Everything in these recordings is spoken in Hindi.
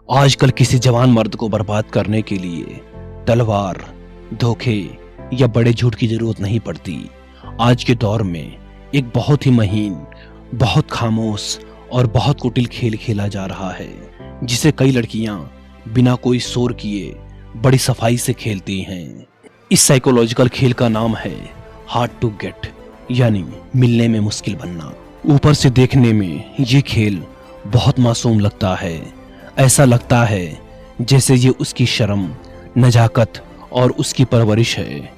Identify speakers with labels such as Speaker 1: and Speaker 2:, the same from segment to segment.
Speaker 1: आजकल किसी जवान मर्द को बर्बाद करने के लिए तलवार, धोखे या बड़े झूठ की जरूरत नहीं पड़ती। आज के दौर में एक बहुत ही महीन, बहुत खामोश और बहुत कुटिल खेल खेला जा रहा है, जिसे कई लड़कियां बिना कोई शोर किए बड़ी सफाई से खेलती हैं। इस साइकोलॉजिकल खेल का नाम है हार्ड टू गेट, यानी मिलने में मुश्किल बनना। ऊपर से देखने में ये खेल बहुत मासूम लगता है। ऐसा लगता है जैसे ये उसकी शर्म, नजाकत और उसकी परवरिश है।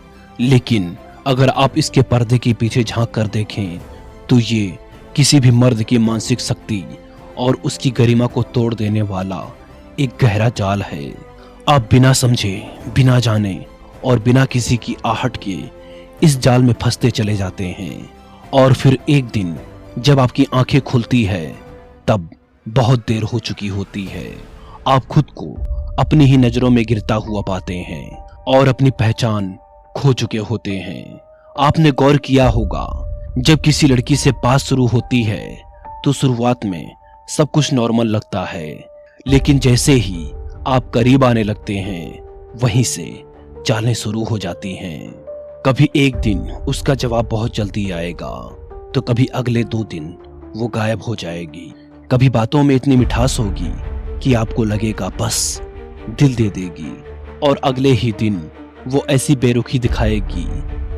Speaker 1: लेकिन अगर आप इसके पर्दे के पीछे झांक कर देखें तो ये किसी भी मर्द की मानसिक शक्ति और उसकी गरिमा को तोड़ देने वाला एक गहरा जाल है। आप बिना समझे, बिना जाने और बिना किसी की आहट के इस जाल में फंसते चले जाते हैं, और फिर एक दिन जब आपकी आंखें खुलती है तब बहुत देर हो चुकी होती है। आप खुद को अपनी ही नजरों में गिरता हुआ पाते हैं और अपनी पहचान खो चुके होते हैं। आपने गौर किया होगा, जब किसी लड़की से बात शुरू होती है तो शुरुआत में सब कुछ नॉर्मल लगता है, लेकिन जैसे ही आप करीब आने लगते हैं वहीं से चालें शुरू हो जाती हैं। कभी एक दिन उसका जवाब बहुत जल्दी आएगा तो कभी अगले 2 दिन वो गायब हो जाएगी। कभी बातों में इतनी मिठास होगी कि आपको लगेगा बस दिल दे देगी, और अगले ही दिन वो ऐसी बेरुखी दिखाएगी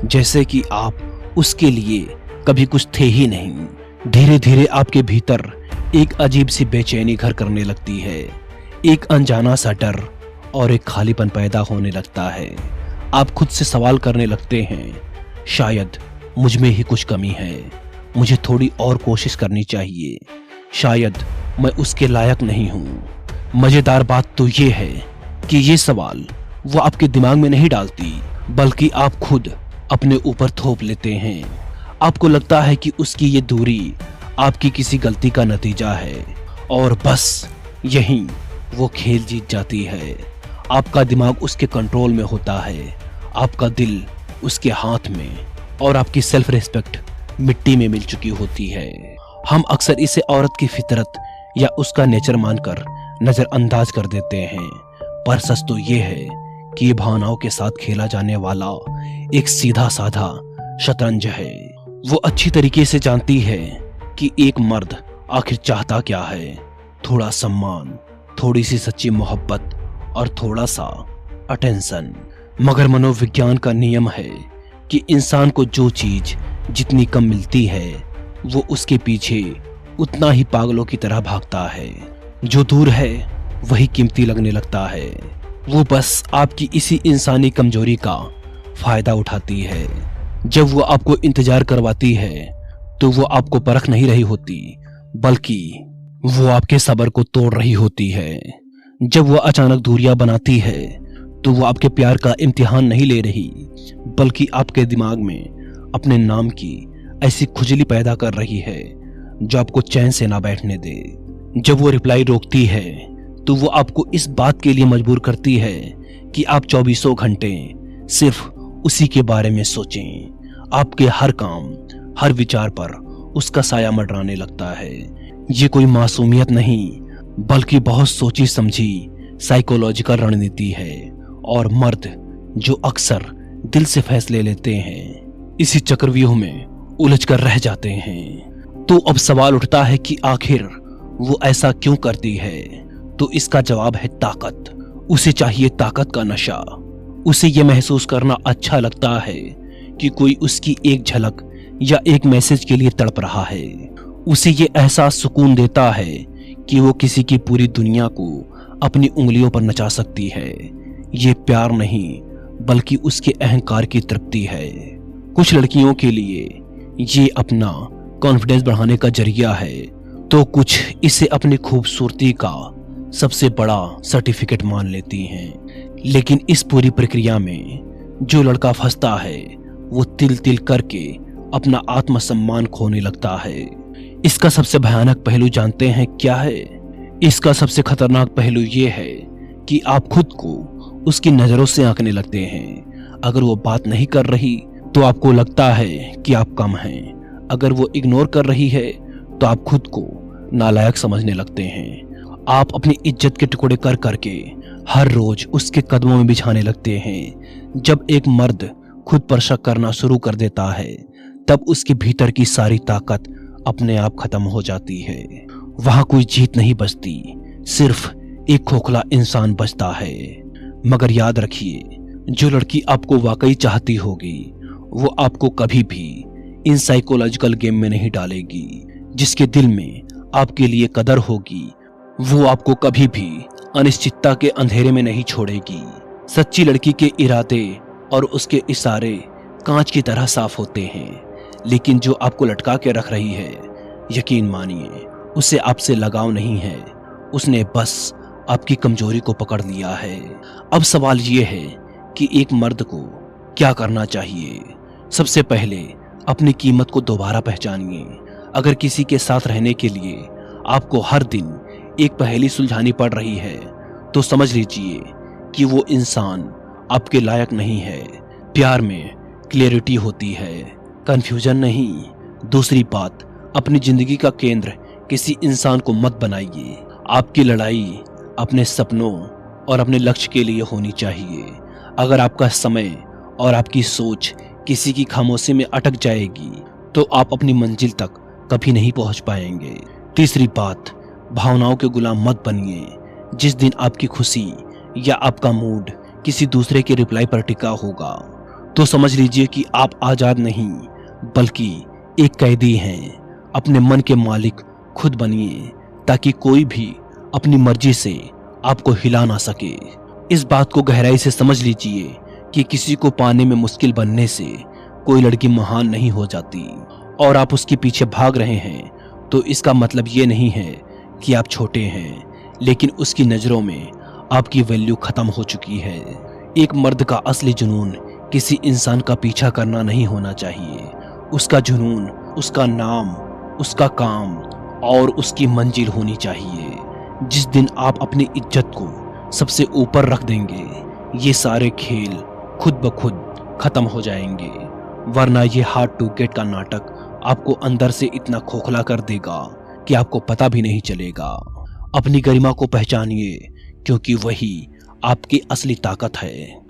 Speaker 1: जैसे कि आप उसके लिए कभी कुछ थे ही नहीं। धीरे धीरे आपके भीतर एक अजीब सी बेचैनी घर करने लगती है। एक अनजाना सा डर और एक खालीपन पैदा होने लगता है। आप खुद से सवाल करने लगते हैं, शायद मुझ में ही कुछ कमी है, मुझे थोड़ी और कोशिश करनी चाहिए, शायद मैं उसके लायक नहीं हूँ। मजेदार बात तो ये है कि ये सवाल वो आपके दिमाग में नहीं डालती, बल्कि आप खुद अपने ऊपर थोप लेते हैं। आपको लगता है कि उसकी ये दूरी आपकी किसी गलती का नतीजा है, और बस यहीं वो खेल जीत जाती है। आपका दिमाग उसके कंट्रोल में होता है, आपका दिल उसके हाथ में, और आपकी सेल्फ रिस्पेक्ट मिट्टी में मिल चुकी होती है। हम अक्सर इसे औरत की फितरत या उसका नेचर मानकर नजरअंदाज कर देते हैं, पर सच तो ये है कि ये भावनाओं के साथ खेला जाने वाला एक सीधा साधा शतरंज है। वो अच्छी तरीके से जानती है कि एक मर्द आखिर चाहता क्या है। थोड़ा सम्मान, थोड़ी सी सच्ची मोहब्बत और थोड़ा सा अटेंशन। मगर मनोविज्ञान का नियम है कि इंसान को जो चीज जितनी कम मिलती है वो उसके पीछे उतना ही पागलों की तरह भागता है। जो दूर है वही कीमती लगने लगता है। वो बस आपकी इसी इंसानी कमजोरी का फायदा उठाती है। जब वो आपको इंतजार करवाती है तो वो आपको परख नहीं रही होती, बल्कि वो आपके सब्र को तोड़ रही होती है। जब वो अचानक दूरियां बनाती है तो वो आपके प्यार का इम्तिहान नहीं ले रही, बल्कि आपके दिमाग में अपने नाम की ऐसी खुजली पैदा कर रही है जो आपको चैन से ना बैठने दे। जब वो रिप्लाई रोकती है तो वो आपको इस बात के लिए मजबूर करती है कि आप 24 घंटे सिर्फ उसी के बारे में सोचें। आपके हर काम, हर विचार पर उसका साया मंडराने लगता है। ये कोई मासूमियत नहीं, बल्कि बहुत सोची समझी साइकोलॉजिकल रणनीति है, और मर्द जो अक्सर दिल से फैसले लेते हैं इसी चक्रव्यूह में उलझ कर रह जाते हैं। तो अब सवाल उठता है कि आखिर वो ऐसा क्यों करती है? तो इसका जवाब है ताकत। उसे चाहिए ताकत का नशा। उसे ये महसूस करना अच्छा लगता है कि कोई उसकी एक झलक या एक मैसेज के लिए तड़प रहा है। उसे ये एहसास सुकून देता है कि वो किसी की पूरी दुनिया को अपनी उंगलियों पर नचा सकती है। ये प्यार नहीं, बल्कि उसके अहंकार की तृप्ति है। कुछ लड़कियों के लिए ये अपना कॉन्फिडेंस बढ़ाने का जरिया है, तो कुछ इसे अपनी खूबसूरती का सबसे बड़ा सर्टिफिकेट मान लेती हैं। लेकिन इस पूरी प्रक्रिया में जो लड़का फंसता है वो तिल तिल करके अपना आत्मसम्मान खोने लगता है। इसका सबसे भयानक पहलू जानते हैं क्या है? इसका सबसे खतरनाक पहलू ये है कि आप खुद को उसकी नजरों से आंकने लगते हैं। अगर वो बात नहीं कर रही तो आपको लगता है कि आप कम हैं। अगर वो इग्नोर कर रही है तो आप खुद को नालायक समझने लगते हैं। आप अपनी इज्जत के टुकड़े कर करके हर रोज उसके कदमों में बिछाने लगते हैं। जब एक मर्द खुद पर शक करना शुरू कर देता है, तब उसके भीतर की सारी ताकत अपने आप खत्म हो जाती है। वहां कोई जीत नहीं बचती, सिर्फ एक खोखला इंसान बचता है। मगर याद रखिए, जो लड़की आपको वाकई चाहती होगी वो आपको कभी भी इन साइकोलॉजिकल गेम में नहीं डालेगी। जिसके दिल में आपके लिए कदर होगी वो आपको कभी भी अनिश्चितता के अंधेरे में नहीं छोड़ेगी। सच्ची लड़की के इरादे और उसके इशारे कांच की तरह साफ होते हैं, लेकिन जो आपको लटका के रख रही है, यकीन मानिए उसे आपसे लगाव नहीं है, उसने बस आपकी कमजोरी को पकड़ लिया है। अब सवाल ये है कि एक मर्द को क्या करना चाहिए। सबसे पहले अपनी कीमत को दोबारा पहचानिए। अगर किसी के साथ रहने के लिए आपको हर दिन एक पहेली सुलझानी पड़ रही है, तो समझ लीजिए कि वो इंसान आपके लायक नहीं है। प्यार में क्लियरिटी होती है, कंफ्यूजन नहीं। दूसरी बात, अपनी जिंदगी का केंद्र किसी इंसान को मत बनाइए। आपकी लड़ाई अपने सपनों और अपने लक्ष्य के लिए होनी चाहिए। अगर आपका समय और आपकी सोच किसी की खामोशी में अटक जाएगी तो आप अपनी मंजिल तक कभी नहीं पहुंच पाएंगे। तीसरी बात, भावनाओं के गुलाम मत बनिए। जिस दिन आपकी खुशी या आपका मूड किसी दूसरे के रिप्लाई पर टिका होगा, तो समझ लीजिए कि आप आजाद नहीं बल्कि एक कैदी हैं। अपने मन के मालिक खुद बनिए, ताकि कोई भी अपनी मर्जी से आपको हिला ना सके। इस बात को गहराई से समझ लीजिए कि किसी को पाने में मुश्किल बनने से कोई लड़की महान नहीं हो जाती। और आप उसके पीछे भाग रहे हैं तो इसका मतलब ये नहीं है कि आप छोटे हैं, लेकिन उसकी नजरों में आपकी वैल्यू खत्म हो चुकी है। एक मर्द का असली जुनून किसी इंसान का पीछा करना नहीं होना चाहिए। उसका जुनून उसका नाम, उसका काम और उसकी मंजिल होनी चाहिए। जिस दिन आप अपनी इज्जत को सबसे ऊपर रख देंगे, ये सारे खेल खुद ब खुद खत्म हो जाएंगे। वरना ये हार्ड टू गेट का नाटक आपको अंदर से इतना खोखला कर देगा कि आपको पता भी नहीं चलेगा। अपनी गरिमा को पहचानिए, क्योंकि वही आपकी असली ताकत है।